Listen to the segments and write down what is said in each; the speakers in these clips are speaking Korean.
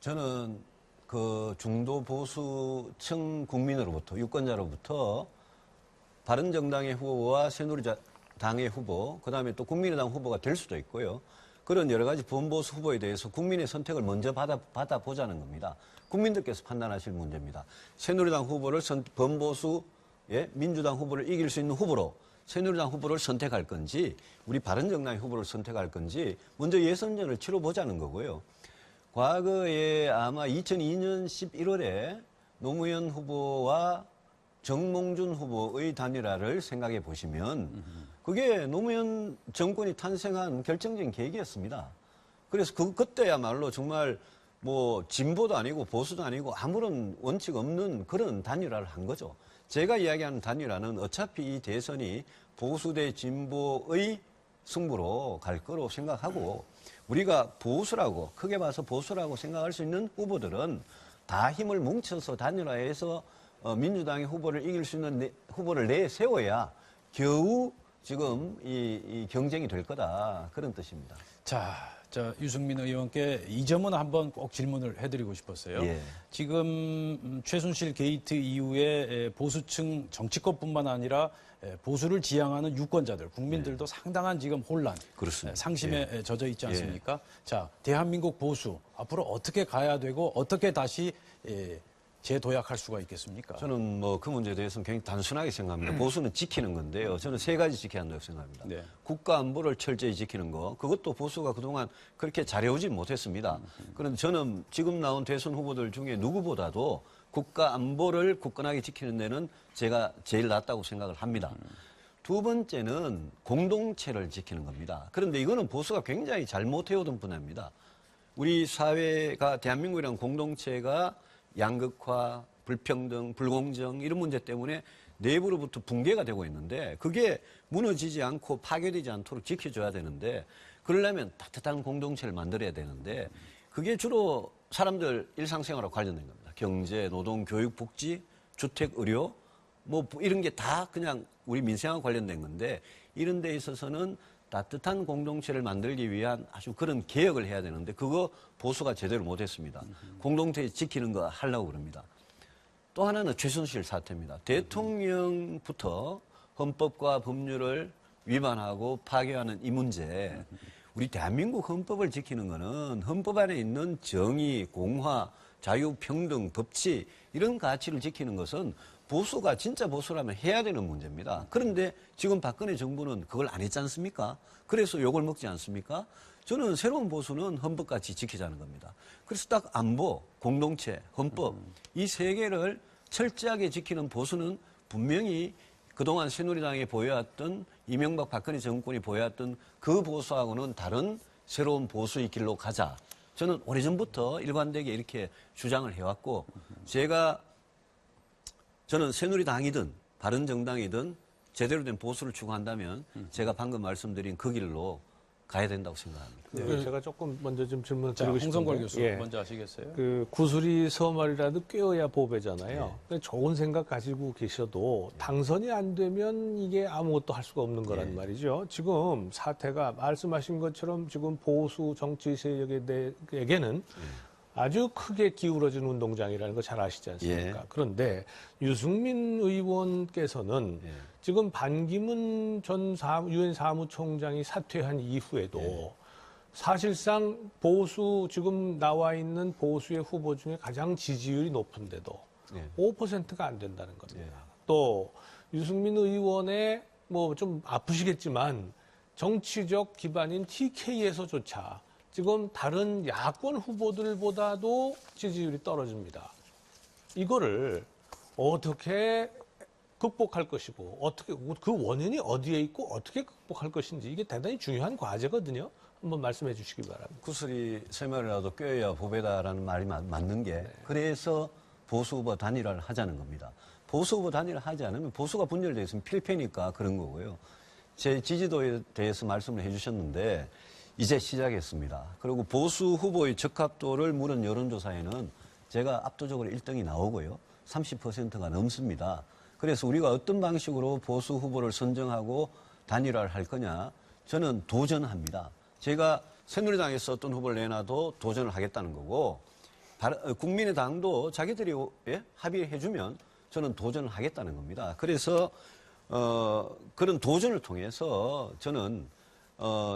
저는 그 중도 보수층 국민으로부터, 유권자로부터 바른정당의 후보와 새누리당의 후보, 그다음에 또 국민의당 후보가 될 수도 있고요. 그런 여러 가지 범보수 후보에 대해서 국민의 선택을 먼저 받아보자는 겁니다. 국민들께서 판단하실 문제입니다. 새누리당 후보를 범보수, 민주당 후보를 이길 수 있는 후보로 새누리당 후보를 선택할 건지, 우리 바른정당의 후보를 선택할 건지 먼저 예선전을 치러보자는 거고요. 과거에 아마 2002년 11월에 노무현 후보와 정몽준 후보의 단일화를 생각해 보시면 그게 노무현 정권이 탄생한 결정적인 계기였습니다. 그래서 그때야말로 정말 뭐 진보도 아니고 보수도 아니고 아무런 원칙 없는 그런 단일화를 한 거죠. 제가 이야기하는 단일화는 어차피 이 대선이 보수 대 진보의 승부로 갈 거로 생각하고, 우리가 보수라고, 크게 봐서 보수라고 생각할 수 있는 후보들은 다 힘을 뭉쳐서 단일화해서 민주당의 후보를 이길 수 있는 후보를 내세워야 겨우 지금 이 경쟁이 될 거다, 그런 뜻입니다. 자, 유승민 의원께 이 점은 한번 꼭 질문을 해드리고 싶었어요. 예. 지금 최순실 게이트 이후에 보수층 정치권뿐만 아니라 보수를 지향하는 유권자들, 국민들도 상당한 지금 혼란, 그렇습니다. 상심에 젖어 있지 않습니까? 자, 대한민국 보수 앞으로 어떻게 가야 되고 어떻게 다시 재도약할 수가 있겠습니까? 저는 뭐 그 문제에 대해서는 굉장히 단순하게 생각합니다. 보수는 지키는 건데요. 저는 세 가지 지켜야 한다고 생각합니다. 네. 국가 안보를 철저히 지키는 거. 그것도 보수가 그동안 그렇게 잘해오지 못했습니다. 그런데 저는 지금 나온 대선 후보들 중에 누구보다도 국가 안보를 굳건하게 지키는 데는 제가 제일 낫다고 생각을 합니다. 두 번째는 공동체를 지키는 겁니다. 그런데 이거는 보수가 굉장히 잘못해오던 분야입니다. 우리 사회가, 대한민국이라는 공동체가 양극화, 불평등, 불공정 이런 문제 때문에 내부로부터 붕괴가 되고 있는데, 그게 무너지지 않고 파괴되지 않도록 지켜줘야 되는데, 그러려면 따뜻한 공동체를 만들어야 되는데, 그게 주로 사람들 일상생활과 관련된 겁니다. 경제, 노동, 교육, 복지, 주택, 의료 뭐 이런 게 다 그냥 우리 민생과 관련된 건데, 이런 데 있어서는 따뜻한 공동체를 만들기 위한 아주 그런 개혁을 해야 되는데, 그거 보수가 제대로 못했습니다. 공동체 지키는 거 하려고 그럽니다. 또 하나는 최순실 사태입니다. 대통령부터 헌법과 법률을 위반하고 파괴하는 이 문제, 우리 대한민국 헌법을 지키는 거는 헌법 안에 있는 정의, 공화, 자유, 평등, 법치 이런 가치를 지키는 것은 보수가 진짜 보수라면 해야 되는 문제입니다. 그런데 지금 박근혜 정부는 그걸 안 했지 않습니까? 그래서 욕을 먹지 않습니까? 저는 새로운 보수는 헌법같이 지키자는 겁니다. 그래서 딱 안보, 공동체, 헌법 이 세 개를 철저하게 지키는 보수는 분명히 그동안 새누리당이 보여왔던, 이명박 박근혜 정권이 보여왔던 그 보수하고는 다른 새로운 보수의 길로 가자. 저는 오래전부터 일관되게 이렇게 주장을 해왔고, 저는 새누리당이든 바른정당이든 제대로 된 보수를 추구한다면 제가 방금 말씀드린 그 길로 가야 된다고 생각합니다. 네, 제가 조금 먼저 좀 질문을 자, 드리고 싶은데, 홍성걸 교수 먼저 하시겠어요? 그 구슬이 서말이라도 꿰어야 보배잖아요. 근데 좋은 생각 가지고 계셔도 당선이 안 되면 이게 아무것도 할 수가 없는 거란 말이죠. 지금 사태가 말씀하신 것처럼 지금 보수 정치 세력에게는 아주 크게 기울어진 운동장이라는 거 잘 아시지 않습니까? 그런데 유승민 의원께서는 지금 반기문 전 유엔 사무총장이 사퇴한 이후에도 사실상 보수, 지금 나와 있는 보수의 후보 중에 가장 지지율이 높은데도 5%가 안 된다는 겁니다. 또 유승민 의원의 뭐 좀 아프시겠지만 정치적 기반인 TK에서조차 지금 다른 야권 후보들보다도 지지율이 떨어집니다. 이거를 어떻게 극복할 것이고, 어떻게, 그 원인이 어디에 있고 어떻게 극복할 것인지, 이게 대단히 중요한 과제거든요. 한번 말씀해 주시기 바랍니다. 구슬이 세말이라도 꿰어야 보배다라는 말이 맞는 게, 그래서 보수 후보 단일화를 하자는 겁니다. 보수 후보 단일화 하지 않으면 보수가 분열되어 있으면 필패니까 그런 거고요. 제 지지도에 대해서 말씀을 해주셨는데, 이제 시작했습니다. 그리고 보수 후보의 적합도를 물은 여론조사에는 제가 압도적으로 1등이 나오고요. 30%가 넘습니다. 그래서 우리가 어떤 방식으로 보수 후보를 선정하고 단일화를 할 거냐, 저는 도전합니다. 제가 새누리당에서 어떤 후보를 내놔도 도전을 하겠다는 거고, 국민의당도 자기들이 합의해주면 저는 도전을 하겠다는 겁니다. 그래서 그런 도전을 통해서 저는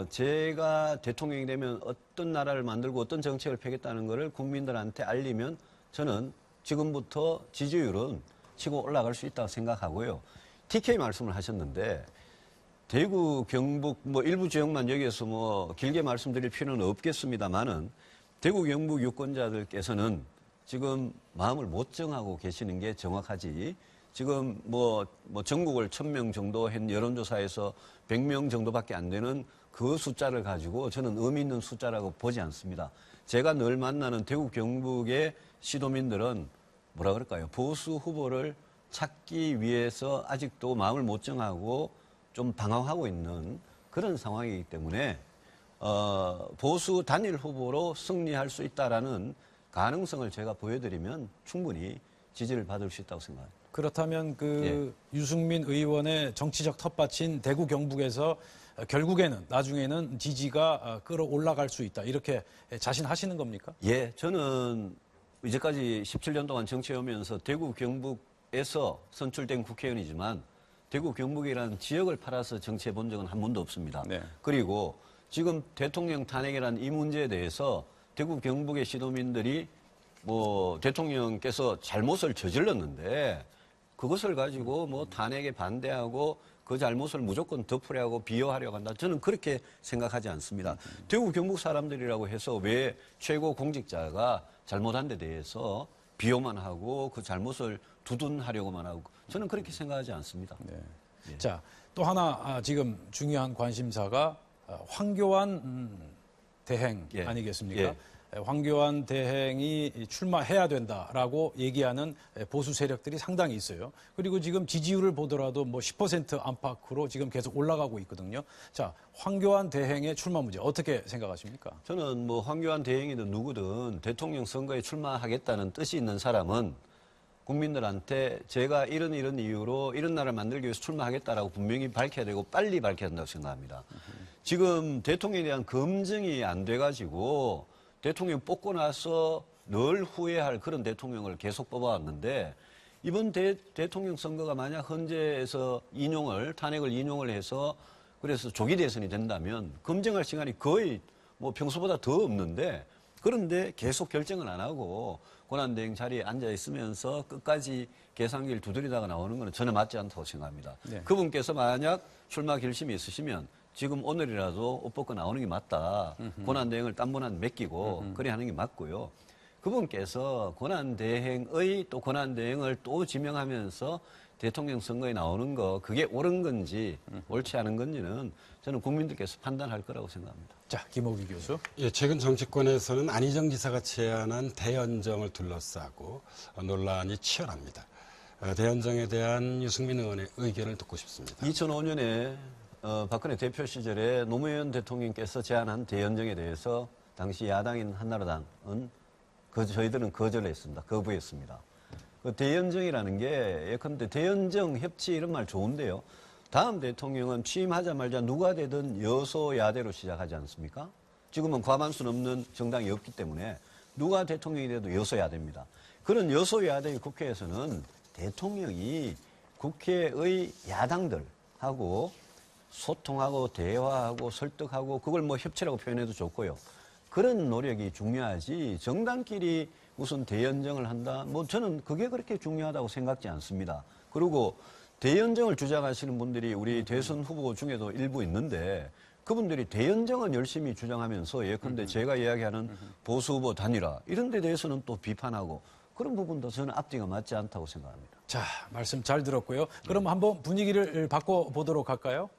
제가 대통령이 되면 어떤 나라를 만들고 어떤 정책을 펴겠다는 것을 국민들한테 알리면 저는 지금부터 지지율은 치고 올라갈 수 있다고 생각하고요. TK 말씀을 하셨는데 대구, 경북 뭐 일부 지역만 여기에서 뭐 길게 말씀드릴 필요는 없겠습니다만은 대구, 경북 유권자들께서는 지금 마음을 못 정하고 계시는 게 정확하지. 지금 뭐 전국을 1000명 정도 한 여론조사에서 100명 정도밖에 안 되는 그 숫자를 가지고 저는 의미 있는 숫자라고 보지 않습니다. 제가 늘 만나는 대구, 경북의 시도민들은 뭐라 그럴까요? 보수 후보를 찾기 위해서 아직도 마음을 못 정하고 좀 방황하고 있는 그런 상황이기 때문에 보수 단일 후보로 승리할 수 있다라는 가능성을 제가 보여드리면 충분히 지지를 받을 수 있다고 생각합니다. 그렇다면 유승민 의원의 정치적 텃밭인 대구 경북에서 결국에는 나중에는 지지가 끌어올라갈 수 있다 이렇게 자신하시는 겁니까? 예, 저는 이제까지 17년 동안 정치해 오면서 대구 경북에서 선출된 국회의원이지만 대구 경북이라는 지역을 팔아서 정치해 본 적은 한 번도 없습니다. 네. 그리고 지금 대통령 탄핵이라는 이 문제에 대해서 대구 경북의 시도민들이 뭐 대통령께서 잘못을 저질렀는데 그것을 가지고 뭐 탄핵에 반대하고 그 잘못을 무조건 덮으려고 비호하려고 한다. 저는 그렇게 생각하지 않습니다. 대구 경북 사람들이라고 해서 왜 최고 공직자가 잘못한 데 대해서 비호만 하고 그 잘못을 두둔하려고만 하고 저는 그렇게 생각하지 않습니다. 네. 자, 또 하나 지금 중요한 관심사가 황교안 대행 예. 아니겠습니까? 예. 황교안 대행이 출마해야 된다라고 얘기하는 보수 세력들이 상당히 있어요. 그리고 지금 지지율을 보더라도 뭐 10% 안팎으로 지금 계속 올라가고 있거든요. 자, 황교안 대행의 출마 문제 어떻게 생각하십니까? 저는 뭐 황교안 대행이든 누구든 대통령 선거에 출마하겠다는 뜻이 있는 사람은 국민들한테 제가 이런 이유로 이런 나라를 만들기 위해서 출마하겠다라고 분명히 밝혀야 되고 빨리 밝혀야 된다고 생각합니다. 지금 대통령에 대한 검증이 안 돼가지고 대통령 뽑고 나서 늘 후회할 그런 대통령을 계속 뽑아왔는데 이번 대통령 선거가 만약 헌재에서 탄핵을 인용을 해서 그래서 조기 대선이 된다면 검증할 시간이 거의 뭐 평소보다 더 없는데 그런데 계속 결정을 안 하고 권한대행 자리에 앉아 있으면서 끝까지 계산기를 두드리다가 나오는 것은 전혀 맞지 않다고 생각합니다. 네. 그분께서 만약 출마 결심이 있으시면 지금 오늘이라도 옷 벗고 나오는 게 맞다. 권한대행을 딴 분한테 맡기고 그래 하는 게 맞고요. 그분께서 권한대행의 또 권한대행을 또 지명하면서 대통령 선거에 나오는 거 그게 옳은 건지 옳지 않은 건지는 저는 국민들께서 판단할 거라고 생각합니다. 자, 김호기 교수. 예, 최근 정치권에서는 안희정 지사가 제안한 대연정을 둘러싸고 논란이 치열합니다. 대연정에 대한 유승민 의원의 의견을 듣고 싶습니다. 2005년에 박근혜 대표 시절에 노무현 대통령께서 제안한 대연정에 대해서 당시 야당인 한나라당은 저희들은 거절했습니다. 거부했습니다. 그 대연정이라는 게 예컨대 대연정 협치 이런 말 좋은데요. 다음 대통령은 취임하자마자 누가 되든 여소야대로 시작하지 않습니까? 지금은 과반수 넘는 정당이 없기 때문에 누가 대통령이 돼도 여소야대입니다. 그런 여소야대의 국회에서는 대통령이 국회의 야당들하고 소통하고 대화하고 설득하고 그걸 뭐 협치라고 표현해도 좋고요. 그런 노력이 중요하지 정당끼리 무슨 대연정을 한다? 뭐 저는 그게 그렇게 중요하다고 생각지 않습니다. 그리고 대연정을 주장하시는 분들이 우리 대선 후보 중에도 일부 있는데 그분들이 대연정은 열심히 주장하면서 예컨대 제가 이야기하는 보수 후보 단일화 이런 데 대해서는 또 비판하고 그런 부분도 저는 앞뒤가 맞지 않다고 생각합니다. 자, 말씀 잘 들었고요. 그럼 한번 분위기를 바꿔보도록 할까요?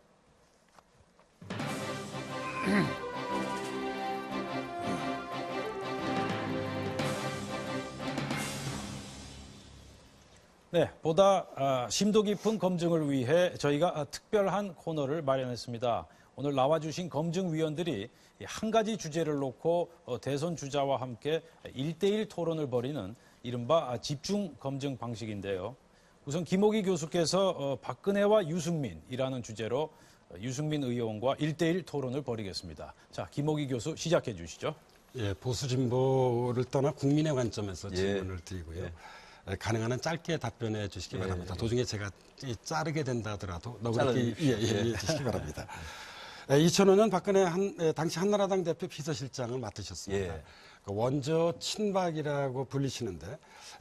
네, 보다 심도 깊은 검증을 위해 저희가 특별한 코너를 마련했습니다. 오늘 나와주신 검증위원들이 한 가지 주제를 놓고 대선 주자와 함께 1대1 토론을 벌이는 이른바 집중 검증 방식인데요. 우선 김호기 교수께서 박근혜와 유승민이라는 주제로 유승민 의원과 1대1 토론을 벌이겠습니다. 자, 김호기 교수 시작해 주시죠. 예, 보수 진보를 떠나 국민의 관점에서 예. 질문을 드리고요. 가능한 한 짧게 답변해 주시기 바랍니다. 도중에 제가 자르게 된다 하더라도 너그럽게 이해해 주시기 바랍니다. 2005년 박근혜 당시 한나라당 대표 비서실장을 맡으셨습니다. 예. 그 원조 친박이라고 불리시는데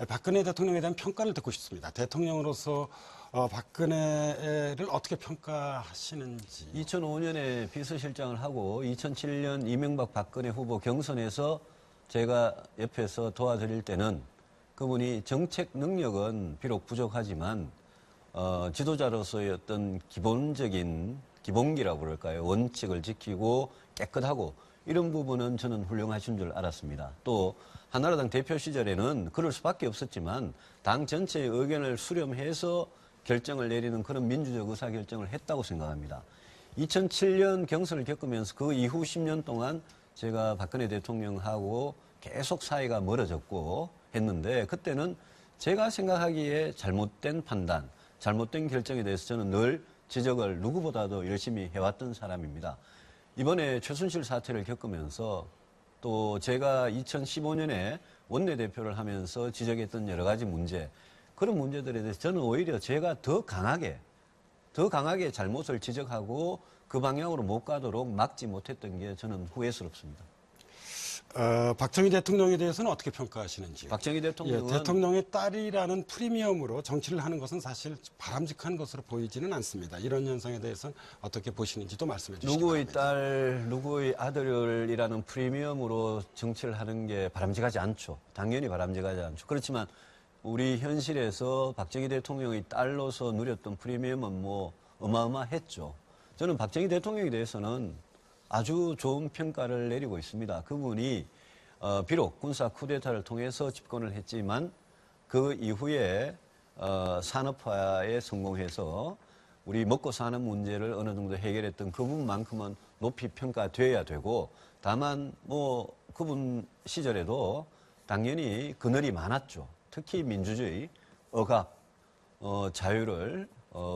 박근혜 대통령에 대한 평가를 듣고 싶습니다. 대통령으로서 박근혜를 어떻게 평가하시는지. 2005년에 비서실장을 하고 2007년 이명박 박근혜 후보 경선에서 제가 옆에서 도와드릴 때는 그분이 정책 능력은 비록 부족하지만 지도자로서의 어떤 기본적인 기본기라고 그럴까요? 원칙을 지키고 깨끗하고 이런 부분은 저는 훌륭하신 줄 알았습니다. 또 한나라당 대표 시절에는 그럴 수밖에 없었지만 당 전체의 의견을 수렴해서 결정을 내리는 그런 민주적 의사결정을 했다고 생각합니다. 2007년 경선을 겪으면서 그 이후 10년 동안 제가 박근혜 대통령하고 계속 사이가 멀어졌고 했는데 그때는 제가 생각하기에 잘못된 판단, 잘못된 결정에 대해서 저는 늘 지적을 누구보다도 열심히 해왔던 사람입니다. 이번에 최순실 사태를 겪으면서 또 제가 2015년에 원내대표를 하면서 지적했던 여러 가지 문제, 그런 문제들에 대해서 저는 오히려 제가 더 강하게 잘못을 지적하고 그 방향으로 못 가도록 막지 못했던 게 저는 후회스럽습니다. 박정희 대통령에 대해서는 어떻게 평가하시는지요? 박정희 대통령은 대통령의 딸이라는 프리미엄으로 정치를 하는 것은 사실 바람직한 것으로 보이지는 않습니다. 이런 현상에 대해서는 어떻게 보시는지도 말씀해 주시기 누구의 바랍니다. 딸, 누구의 아들이라는 프리미엄으로 정치를 하는 게 바람직하지 않죠. 당연히 바람직하지 않죠. 그렇지만 우리 현실에서 박정희 대통령의 딸로서 누렸던 프리미엄은 뭐 어마어마했죠. 저는 박정희 대통령에 대해서는 아주 좋은 평가를 내리고 있습니다. 그분이 비록 군사 쿠데타를 통해서 집권을 했지만 그 이후에 산업화에 성공해서 우리 먹고 사는 문제를 어느 정도 해결했던 그분만큼은 높이 평가돼야 되고 다만 뭐 그분 시절에도 당연히 그늘이 많았죠. 특히 민주주의, 억압, 자유를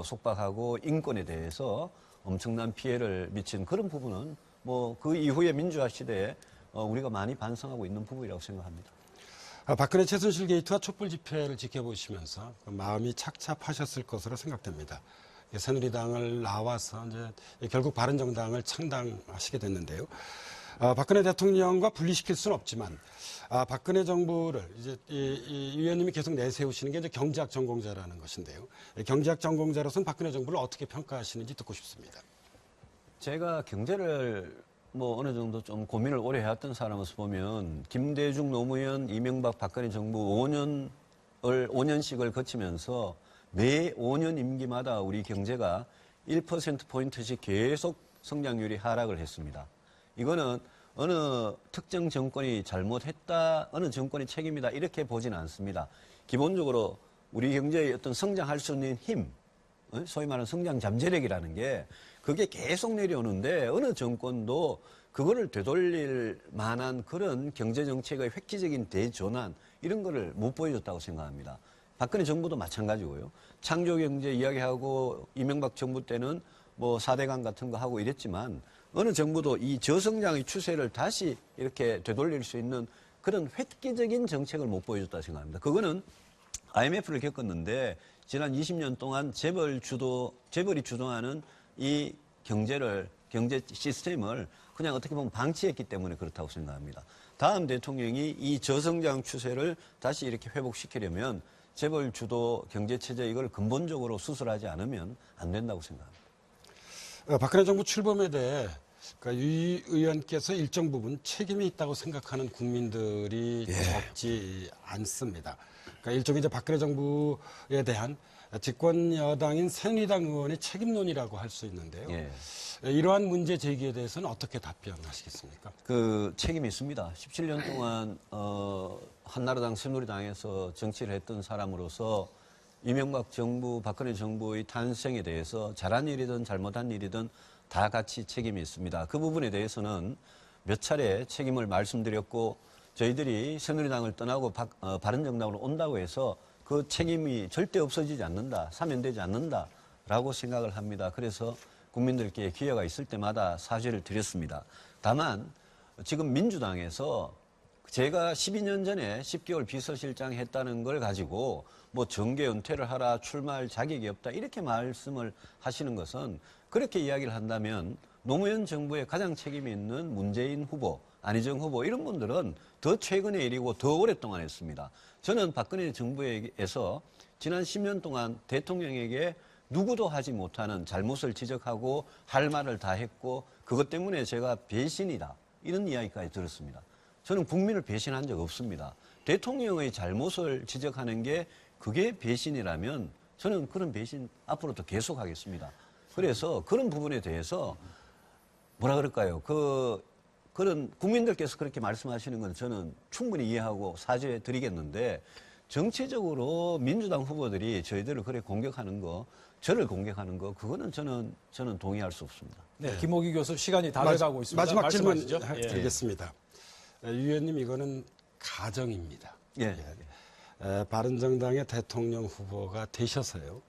속박하고 인권에 대해서 엄청난 피해를 미친 그런 부분은 뭐 그 이후의 민주화 시대에 우리가 많이 반성하고 있는 부분이라고 생각합니다. 박근혜 최순실 게이트와 촛불 집회를 지켜보시면서 마음이 착잡하셨을 것으로 생각됩니다. 새누리당을 나와서 이제 결국 바른정당을 창당하시게 됐는데요. 박근혜 대통령과 분리시킬 수는 없지만 박근혜 정부를 이제 이 위원님이 계속 내세우시는 게 이제 경제학 전공자라는 것인데요. 경제학 전공자로서는 박근혜 정부를 어떻게 평가하시는지 듣고 싶습니다. 제가 경제를 뭐 어느 정도 좀 고민을 오래 해왔던 사람으로서 보면 김대중 노무현 이명박 박근혜 정부 5년씩을 거치면서 매 5년 임기마다 우리 경제가 1%포인트씩 계속 성장률이 하락을 했습니다. 이거는 어느 특정 정권이 잘못했다, 어느 정권이 책임이다 이렇게 보지는 않습니다. 기본적으로 우리 경제의 어떤 성장할 수 있는 힘, 소위 말하는 성장 잠재력이라는 게 그게 계속 내려오는데 어느 정권도 그거를 되돌릴 만한 그런 경제정책의 획기적인 대전환 이런 거를 못 보여줬다고 생각합니다. 박근혜 정부도 마찬가지고요. 창조경제 이야기하고 이명박 정부 때는 뭐 4대강 같은 거 하고 이랬지만 어느 정부도 이 저성장의 추세를 다시 이렇게 되돌릴 수 있는 그런 획기적인 정책을 못 보여줬다고 생각합니다. 그거는 IMF를 겪었는데 지난 20년 동안 재벌이 주도하는 이 경제 시스템을 그냥 어떻게 보면 방치했기 때문에 그렇다고 생각합니다. 다음 대통령이 이 저성장 추세를 다시 이렇게 회복시키려면 재벌 주도 경제 체제 이걸 근본적으로 수술하지 않으면 안 된다고 생각합니다. 박근혜 정부 출범에 대해 그러니까 유 의원께서 일정 부분 책임이 있다고 생각하는 국민들이 적지 않습니다. 그러니까 일종의 이제 박근혜 정부에 대한 집권 여당인 새누리당 의원의 책임론이라고 할 수 있는데요. 이러한 문제 제기에 대해서는 어떻게 답변하시겠습니까? 그 책임이 있습니다. 17년 동안 한나라당 새누리당에서 정치를 했던 사람으로서 이명박 정부, 박근혜 정부의 탄생에 대해서 잘한 일이든 잘못한 일이든 다 같이 책임이 있습니다. 그 부분에 대해서는 몇 차례 책임을 말씀드렸고 저희들이 새누리당을 떠나고 바른정당으로 온다고 해서 그 책임이 절대 없어지지 않는다, 사면되지 않는다라고 생각을 합니다. 그래서 국민들께 기회가 있을 때마다 사죄를 드렸습니다. 다만 지금 민주당에서 제가 12년 전에 10개월 비서실장 했다는 걸 가지고 뭐 정계 은퇴를 하라, 출마할 자격이 없다 이렇게 말씀을 하시는 것은, 그렇게 이야기를 한다면 노무현 정부의 가장 책임이 있는 문재인 후보, 안희정 후보 이런 분들은 더 최근의 일이고 더 오랫동안 했습니다. 저는 박근혜 정부에서 지난 10년 동안 대통령에게 누구도 하지 못하는 잘못을 지적하고 할 말을 다 했고, 그것 때문에 제가 배신이다 이런 이야기까지 들었습니다. 저는 국민을 배신한 적 없습니다. 대통령의 잘못을 지적하는 게 그게 배신이라면 저는 그런 배신 앞으로도 계속하겠습니다. 그래서 그런 부분에 대해서 뭐라 그럴까요? 그런 국민들께서 그렇게 말씀하시는 건 저는 충분히 이해하고 사죄해 드리겠는데, 정치적으로 민주당 후보들이 저희들을 그래 공격하는 거, 저를 공격하는 거, 그거는 저는 동의할 수 없습니다. 네, 김호기 교수 시간이 다 돼가고 있습니다. 마지막 질문 말씀하시죠. 예. 드리겠습니다. 유 의원님, 이거는 가정입니다. 예. 바른정당의 대통령 후보가 되셔서요.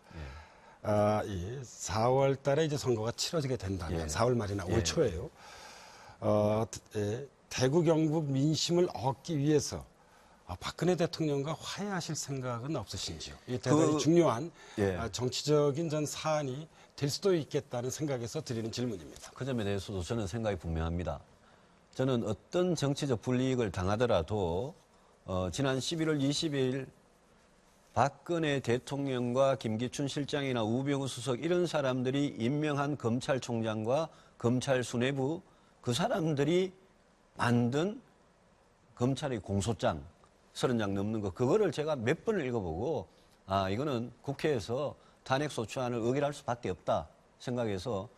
이 4월 달에 이제 선거가 치러지게 된다면, 예. 4월 말이나 예. 5월 초에요. 대구 경북 민심을 얻기 위해서 박근혜 대통령과 화해하실 생각은 없으신지요? 이 대단히 중요한 예. 정치적인 전 사안이 될 수도 있겠다는 생각에서 드리는 질문입니다. 그 점에 대해서도 저는 생각이 분명합니다. 저는 어떤 정치적 불이익을 당하더라도 지난 11월 20일 박근혜 대통령과 김기춘 실장이나 우병우 수석 이런 사람들이 임명한 검찰총장과 검찰 수뇌부, 그 사람들이 만든 검찰의 공소장 30장 넘는 거, 그거를 제가 몇 번을 읽어보고 이거는 국회에서 탄핵소추안을 의결할 수밖에 없다 생각해서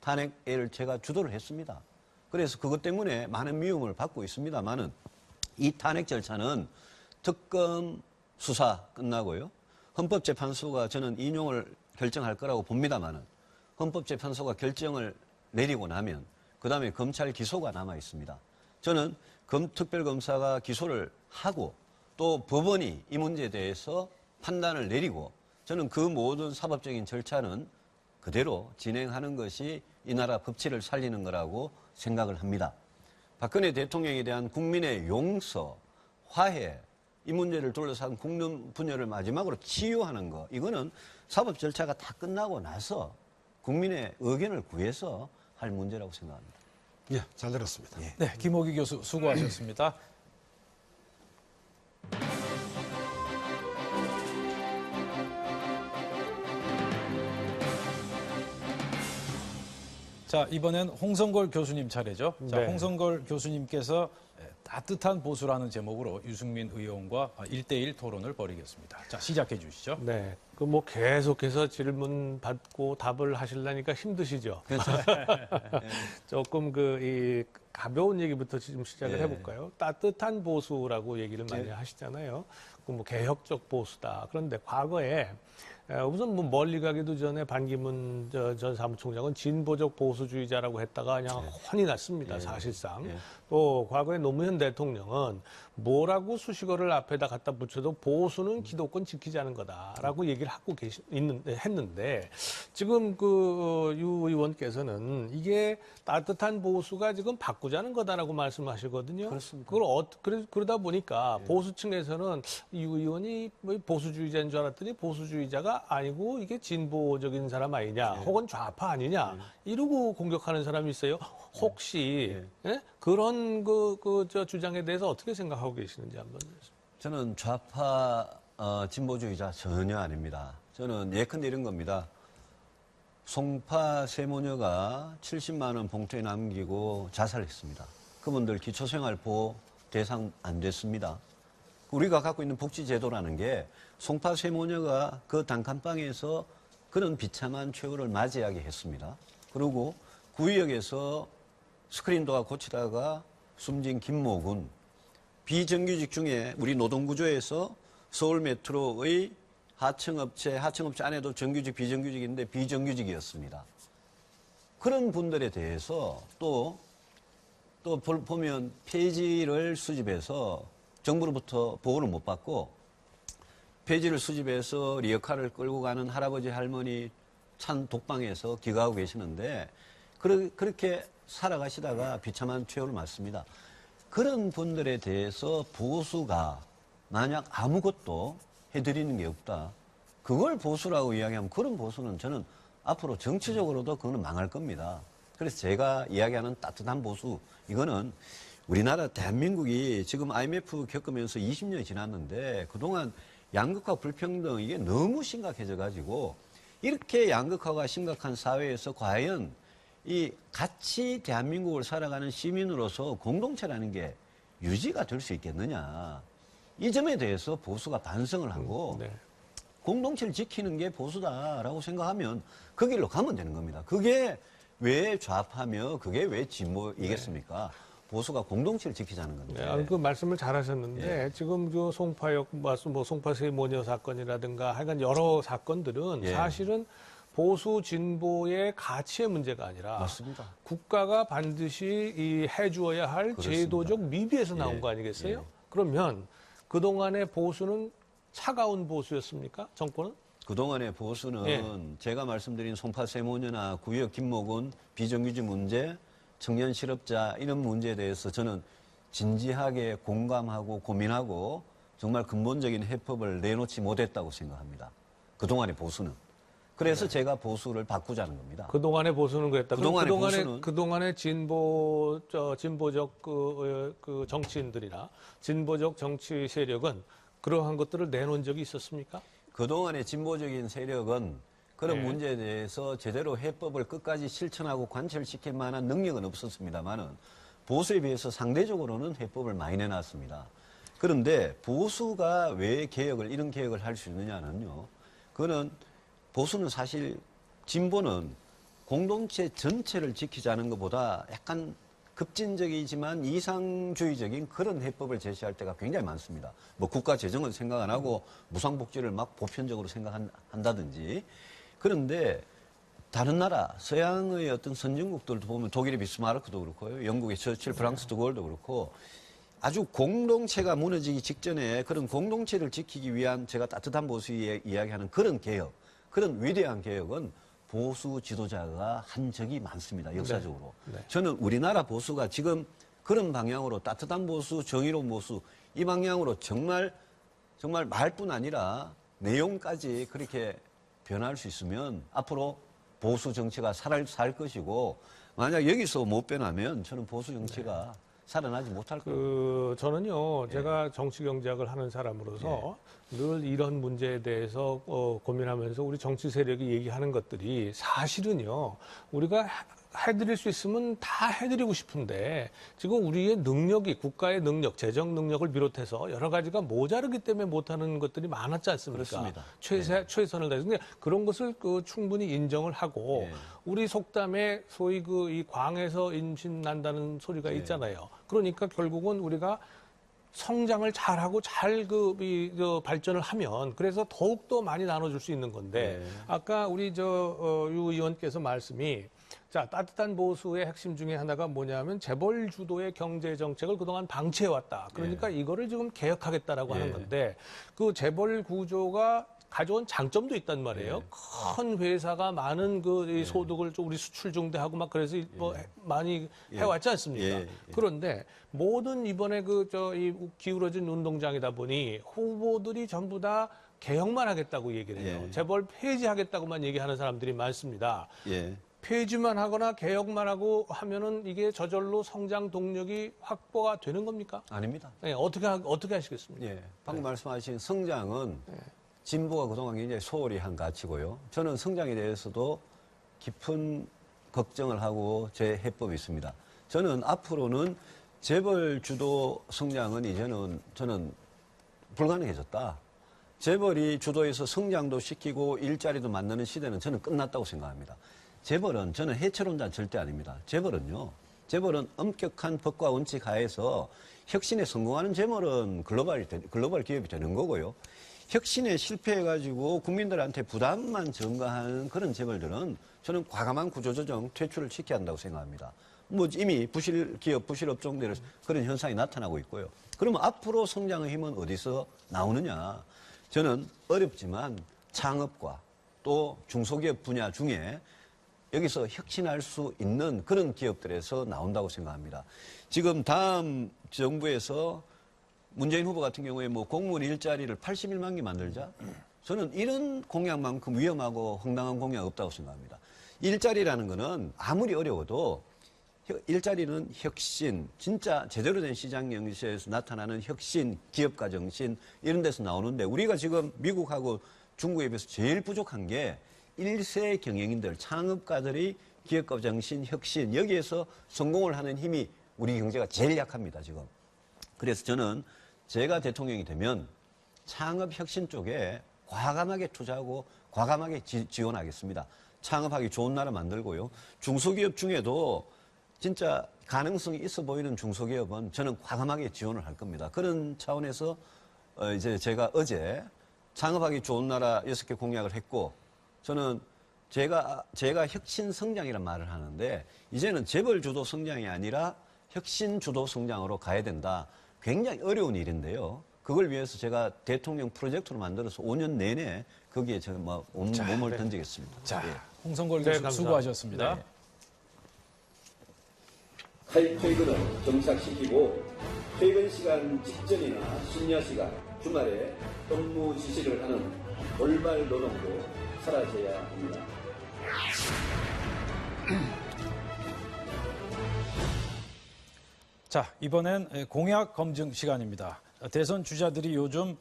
탄핵회를 제가 주도를 했습니다. 그래서 그것 때문에 많은 미움을 받고 있습니다만은, 이 탄핵 절차는 특검 수사 끝나고요, 헌법재판소가 저는 인용을 결정할 거라고 봅니다만은, 헌법재판소가 결정을 내리고 나면 그 다음에 검찰 기소가 남아 있습니다. 저는 특별검사가 기소를 하고 또 법원이 이 문제에 대해서 판단을 내리고, 저는 그 모든 사법적인 절차는 그대로 진행하는 것이 이 나라 법치를 살리는 거라고 생각을 합니다. 박근혜 대통령에 대한 국민의 용서, 화해, 이 문제를 둘러싼 국론 분열을 마지막으로 치유하는 거, 이거는 사법 절차가 다 끝나고 나서 국민의 의견을 구해서 할 문제라고 생각합니다. 예, 잘 들었습니다. 예. 네, 김호기 교수 수고하셨습니다. 자, 이번엔 홍성걸 교수님 차례죠. 자, 네. 홍성걸 교수님께서 따뜻한 보수라는 제목으로 유승민 의원과 1대1 토론을 벌이겠습니다. 자, 시작해 주시죠. 네. 그 뭐 계속해서 질문 받고 답을 하시려니까 힘드시죠? 조금 이 가벼운 얘기부터 지금 시작을 예. 해볼까요? 따뜻한 보수라고 얘기를 많이 하시잖아요. 그 뭐 개혁적 보수다. 그런데 과거에 우선 뭐 멀리 가기도 전에 반기문 전 사무총장은 진보적 보수주의자라고 했다가 그냥 혼이 났습니다. 사실상. 또 과거에 노무현 대통령은 뭐라고 수식어를 앞에다 갖다 붙여도 보수는 기독권 지키자는 거다라고 얘기를 하고 했는데, 지금 유 의원께서는 이게 따뜻한 보수가 지금 바꾸자는 거다라고 말씀하시거든요. 그렇습니다. 그걸 그러다 보니까 보수층에서는 유 의원이 뭐 보수주의자인 줄 알았더니 보수주의자가 아니고 이게 진보적인 사람 아니냐, 혹은 좌파 아니냐, 이러고 공격하는 사람이 있어요. 혹시 그런 저 주장에 대해서 어떻게 생각하고 계시는지 한번. 저는 좌파 진보주의자 전혀 아닙니다. 저는 예컨대 이런 겁니다. 송파 세모녀가 70만 원 봉투에 남기고 자살했습니다. 그분들 기초생활보호 대상 안 됐습니다. 우리가 갖고 있는 복지제도라는 게 송파 세모녀가 그 단칸방에서 그런 비참한 최후를 맞이하게 했습니다. 그리고 구의역에서 스크린도어 고치다가 숨진 김모군, 비정규직 중에 우리 노동구조에서 서울메트로의 하청업체 안에도 정규직, 비정규직인데 비정규직이었습니다. 그런 분들에 대해서 또 보면 폐지를 수집해서 정부로부터 보호를 못 받고 폐지를 수집해서 리어카를 끌고 가는 할아버지 할머니 찬 독방에서 기거하고 계시는데, 그렇게 살아가시다가 비참한 최후를 맞습니다. 그런 분들에 대해서 보수가 만약 아무것도 해드리는 게 없다. 그걸 보수라고 이야기하면 그런 보수는 저는 앞으로 정치적으로도 그거는 망할 겁니다. 그래서 제가 이야기하는 따뜻한 보수, 이거는 우리나라 대한민국이 지금 IMF 겪으면서 20년이 지났는데 그동안 양극화 불평등 이게 너무 심각해져 가지고 이렇게 양극화가 심각한 사회에서 과연 이 같이 대한민국을 살아가는 시민으로서 공동체라는 게 유지가 될 수 있겠느냐. 이 점에 대해서 보수가 반성을 하고 네. 공동체를 지키는 게 보수다라고 생각하면 그 길로 가면 되는 겁니다. 그게 왜 좌파며 그게 왜 진보이겠습니까? 보수가 공동체를 지키자는 건데. 네, 그 말씀을 잘하셨는데 지금 그 송파역 송파 세모녀 사건이라든가 하여간 여러 사건들은 예. 사실은 보수 진보의 가치의 문제가 아니라 맞습니다. 국가가 반드시 이 해주어야 할 그렇습니다. 제도적 미비에서 나온 예. 거 아니겠어요? 예. 그러면 그동안의 보수는 차가운 보수였습니까? 정권은? 그동안의 보수는 예. 제가 말씀드린 송파 세모녀나 구역 김목은 비정규직 문제, 청년 실업자 이런 문제에 대해서 저는 진지하게 공감하고 고민하고 정말 근본적인 해법을 내놓지 못했다고 생각합니다. 그동안의 보수는. 그래서 제가 보수를 바꾸자는 겁니다. 그동안의 보수는 그랬다. 그동안의 보수는- 그동안의 진보적 그 정치인들이나 진보적 정치 세력은 그러한 것들을 내놓은 적이 있었습니까? 그동안의 진보적인 세력은 그런 네. 문제에 대해서 제대로 해법을 끝까지 실천하고 관철시킬 만한 능력은 없었습니다만은 보수에 비해서 상대적으로는 해법을 많이 내놨습니다. 그런데 보수가 왜 이런 개혁을 할 수 있느냐는요. 그거는 보수는 사실 진보는 공동체 전체를 지키자는 것보다 약간 급진적이지만 이상주의적인 그런 해법을 제시할 때가 굉장히 많습니다. 뭐 국가 재정은 생각 안 하고 무상복지를 막 보편적으로 생각한다든지. 그런데 다른 나라 서양의 어떤 선진국들도 보면 독일의 비스마르크도 그렇고요. 영국의 처칠, 프랑스 드골도 그렇고 아주 공동체가 무너지기 직전에 그런 공동체를 지키기 위한 제가 따뜻한 보수에 이야기하는 그런 개혁, 그런 위대한 개혁은 보수 지도자가 한 적이 많습니다. 역사적으로. 네. 네. 저는 우리나라 보수가 지금 그런 방향으로 따뜻한 보수, 정의로운 보수 이 방향으로 정말 말뿐 아니라 내용까지 그렇게 변할 수 있으면 앞으로 보수 정치가 살 것이고 만약 여기서 못 변하면 저는 보수 정치가 살아나지 못할 거예요. 저는요, 제가 정치 경제학을 하는 사람으로서 늘 이런 문제에 대해서 고민하면서 우리 정치 세력이 얘기하는 것들이 사실은요, 우리가 해드릴 수 있으면 다 해드리고 싶은데 지금 우리의 능력이 국가의 능력, 재정 능력을 비롯해서 여러 가지가 모자르기 때문에 못하는 것들이 많았지 않습니까? 그렇습니다. 최선을 다해서. 근데 그런 것을 충분히 인정을 하고 예. 우리 속담에 소위 이 광에서 임신 난다는 소리가 있잖아요. 그러니까 결국은 우리가 성장을 잘하고 잘 발전을 하면 그래서 더욱더 많이 나눠줄 수 있는 건데 아까 우리 유 의원께서 말씀이 자, 따뜻한 보수의 핵심 중에 하나가 뭐냐면 재벌 주도의 경제 정책을 그동안 방치해왔다. 그러니까 이거를 지금 개혁하겠다라고 하는 건데 그 재벌 구조가 가져온 장점도 있단 말이에요. 큰 회사가 많은 이 소득을 좀 우리 수출 중대하고 막 그래서 뭐 많이 해왔지 않습니까? 그런데 모든 이번에 이 기울어진 운동장이다 보니 후보들이 전부 다 개혁만 하겠다고 얘기를 해요. 재벌 폐지하겠다고만 얘기하는 사람들이 많습니다. 폐지만 하거나 개혁만 하고 하면은 이게 저절로 성장 동력이 확보가 되는 겁니까? 아닙니다. 네, 어떻게 하시겠습니까? 방금 말씀하신 성장은 진보가 그동안 굉장히 소홀히 한 가치고요. 저는 성장에 대해서도 깊은 걱정을 하고 제 해법이 있습니다. 저는 앞으로는 재벌 주도 성장은 이제는 저는 불가능해졌다. 재벌이 주도해서 성장도 시키고 일자리도 만드는 시대는 저는 끝났다고 생각합니다. 재벌은 저는 해체론자는 절대 아닙니다. 재벌은 엄격한 법과 원칙 하에서 혁신에 성공하는 재벌은 글로벌 기업이 되는 거고요. 혁신에 실패해가지고 국민들한테 부담만 증가하는 그런 재벌들은 저는 과감한 구조조정 퇴출을 시켜야 한다고 생각합니다. 뭐 이미 부실 기업, 부실 업종들 그런 현상이 나타나고 있고요. 그러면 앞으로 성장의 힘은 어디서 나오느냐? 저는 어렵지만 창업과 또 중소기업 분야 중에 여기서 혁신할 수 있는 그런 기업들에서 나온다고 생각합니다. 지금 다음 정부에서 문재인 후보 같은 경우에 뭐 공무원 일자리를 81만 개 만들자. 저는 이런 공약만큼 위험하고 황당한 공약 없다고 생각합니다. 일자리라는 거는 아무리 어려워도 일자리는 혁신, 진짜 제대로 된 시장 경제에서 나타나는 혁신, 기업가 정신 이런 데서 나오는데 우리가 지금 미국하고 중국에 비해서 제일 부족한 게 1세 경영인들, 창업가들이 기업가 정신, 혁신 여기에서 성공을 하는 힘이 우리 경제가 제일 약합니다, 지금. 그래서 저는 제가 대통령이 되면 창업 혁신 쪽에 과감하게 투자하고 과감하게 지원하겠습니다. 창업하기 좋은 나라 만들고요. 중소기업 중에도 진짜 가능성이 있어 보이는 중소기업은 저는 과감하게 지원을 할 겁니다. 그런 차원에서 이제 제가 어제 창업하기 좋은 나라 6개 공약을 했고 저는 제가 혁신 성장이란 말을 하는데 이제는 재벌 주도 성장이 아니라 혁신 주도 성장으로 가야 된다. 굉장히 어려운 일인데요. 그걸 위해서 제가 대통령 프로젝트로 만들어서 5년 내내 거기에 제가 온 몸을 던지겠습니다. 자, 예. 홍성걸 네, 교수 감사합니다. 수고하셨습니다. 네. 칼퇴근을 정착시키고 퇴근 시간 직전이나 심야 시간, 주말에 업무 지시를 하는 돌발 노동도 사라져야 합니다. 자, 이번엔 공약 검증 시간입니다. 대선 주자들이 요즘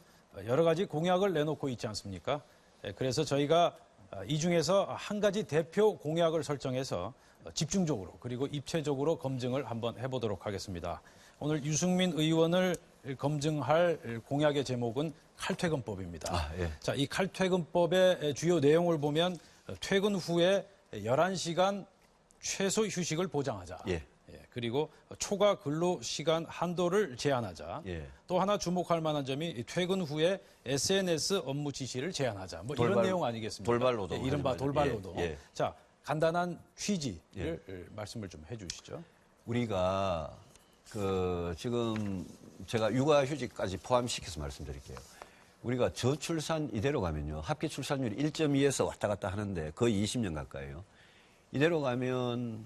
여러 가지 공약을 내놓고 있지 않습니까? 그래서 저희가 이 중에서 한 가지 대표 공약을 설정해서 집중적으로 그리고 입체적으로 검증을 한번 해보도록 하겠습니다. 오늘 유승민 의원을 검증할 공약의 제목은 칼퇴근법입니다. 예. 자, 이 칼퇴근법의 주요 내용을 보면 퇴근 후에 11시간 최소 휴식을 보장하자. 예. 그리고 초과 근로 시간 한도를 제한하자. 예. 또 하나 주목할 만한 점이 퇴근 후에 SNS 업무 지시를 제한하자. 뭐 이런 내용 아니겠습니까? 돌발 노동. 예, 이른바 하지 말자. 돌발 예, 노동. 예. 자, 간단한 취지를 말씀을 좀 해주시죠. 우리가 지금 제가 육아휴직까지 포함시켜서 말씀드릴게요. 우리가 저출산 이대로 가면요. 합계 출산율이 1.2에서 왔다 갔다 하는데 거의 20년 가까이요. 이대로 가면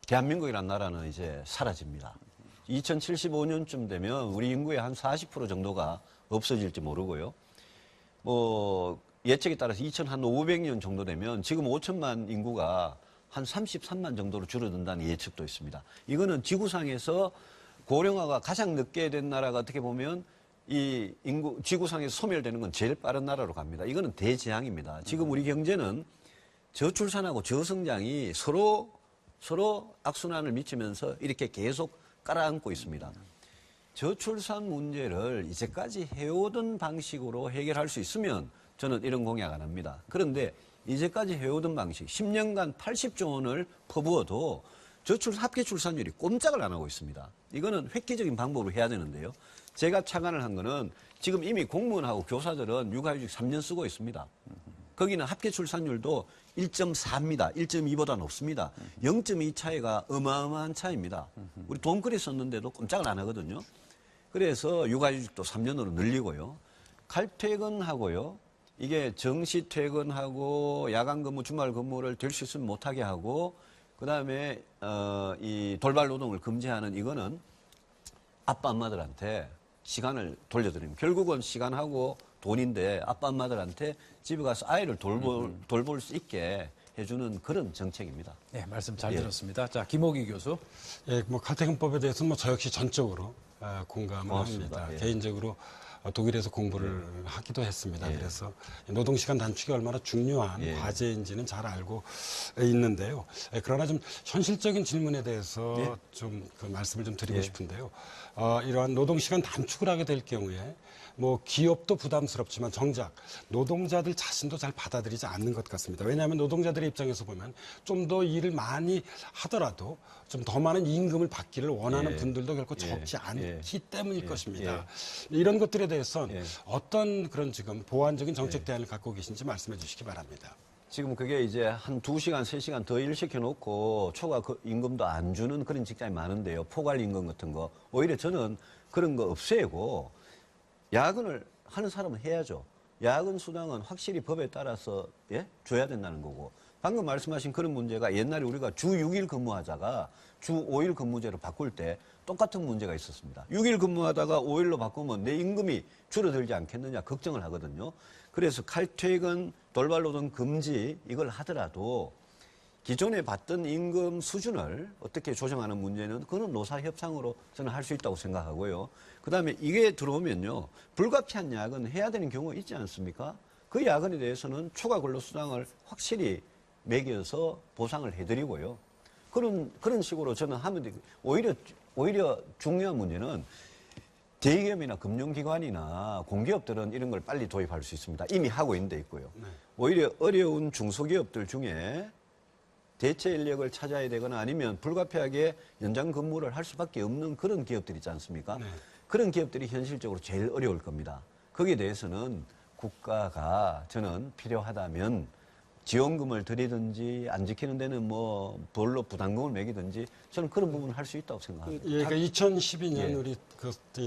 대한민국이라는 나라는 이제 사라집니다. 2075년쯤 되면 우리 인구의 한 40% 정도가 없어질지 모르고요. 예측에 따라서 2500년 정도 되면 지금 5천만 인구가 한 33만 정도로 줄어든다는 예측도 있습니다. 이거는 지구상에서 고령화가 가장 늦게 된 나라가 어떻게 보면 이 지구상에서 소멸되는 건 제일 빠른 나라로 갑니다. 이거는 대재앙입니다. 지금 우리 경제는 저출산하고 저성장이 서로 악순환을 미치면서 이렇게 계속 깔아앉고 있습니다. 저출산 문제를 이제까지 해오던 방식으로 해결할 수 있으면 저는 이런 공약 안 합니다. 그런데 이제까지 해오던 방식, 10년간 80조 원을 퍼부어도 합계 출산율이 꼼짝을 안 하고 있습니다. 이거는 획기적인 방법으로 해야 되는데요. 제가 착안을 한 거는 지금 이미 공무원하고 교사들은 육아휴직 3년 쓰고 있습니다. 거기는 합계 출산율도 1.4입니다. 1.2보다 높습니다. 0.2 차이가 어마어마한 차이입니다. 우리 돈거리 썼는데도 꼼짝을 안 하거든요. 그래서 육아휴직도 3년으로 늘리고요. 칼퇴근하고요. 이게 정시 퇴근하고 야간 근무, 주말 근무를 될 수 있으면 못하게 하고 그다음에 이 돌발 노동을 금지하는 이거는 아빠 엄마들한테 시간을 돌려드립니다. 결국은 시간하고 돈인데 아빠 엄마들한테 집에 가서 아이를 돌볼 수 있게 해주는 그런 정책입니다. 네, 말씀 잘 들었습니다. 자, 김옥희 교수. 예, 칼퇴근법에 대해서는 저 역시 전적으로 공감을 고맙습니다. 합니다. 예. 개인적으로 독일에서 공부를 하기도 했습니다. 그래서 노동시간 단축이 얼마나 중요한 과제인지는 잘 알고 있는데요. 그러나 좀 현실적인 질문에 대해서 좀 그 말씀을 좀 드리고 싶은데요. 이러한 노동시간 단축을 하게 될 경우에 기업도 부담스럽지만 정작 노동자들 자신도 잘 받아들이지 않는 것 같습니다. 왜냐하면 노동자들의 입장에서 보면 좀 더 일을 많이 하더라도 좀 더 많은 임금을 받기를 원하는 분들도 결코 적지 않기 때문일 것입니다. 이런 것들에 대해서는 어떤 그런 지금 보완적인 정책 대안을 갖고 계신지 말씀해 주시기 바랍니다. 지금 그게 이제 한 2시간, 3시간 더 일시켜놓고 초과 임금도 안 주는 그런 직장이 많은데요. 포괄 임금 같은 거. 오히려 저는 그런 거 없애고 야근을 하는 사람은 해야죠. 야근 수당은 확실히 법에 따라서 줘야 된다는 거고 방금 말씀하신 그런 문제가 옛날에 우리가 주 6일 근무하자가 주 5일 근무제로 바꿀 때 똑같은 문제가 있었습니다. 6일 근무하다가 5일로 바꾸면 내 임금이 줄어들지 않겠느냐 걱정을 하거든요. 그래서 칼퇴근, 돌발노동 금지 이걸 하더라도 기존에 받던 임금 수준을 어떻게 조정하는 문제는 그건 노사협상으로 저는 할 수 있다고 생각하고요. 그다음에 이게 들어오면요. 불가피한 야근 해야 되는 경우가 있지 않습니까? 그 야근에 대해서는 추가 근로수당을 확실히 매겨서 보상을 해드리고요. 그런 식으로 저는 하면 되고 오히려 중요한 문제는 대기업이나 금융기관이나 공기업들은 이런 걸 빨리 도입할 수 있습니다. 이미 하고 있는 데 있고요. 오히려 어려운 중소기업들 중에 대체 인력을 찾아야 되거나 아니면 불가피하게 연장 근무를 할 수밖에 없는 그런 기업들 있지 않습니까? 네. 그런 기업들이 현실적으로 제일 어려울 겁니다. 거기에 대해서는 국가가 저는 필요하다면 지원금을 드리든지 안 지키는 데는 뭐 벌로 부담금을 매기든지 저는 그런 부분을 할 수 있다고 생각합니다. 예, 그러니까 2012년 예. 우리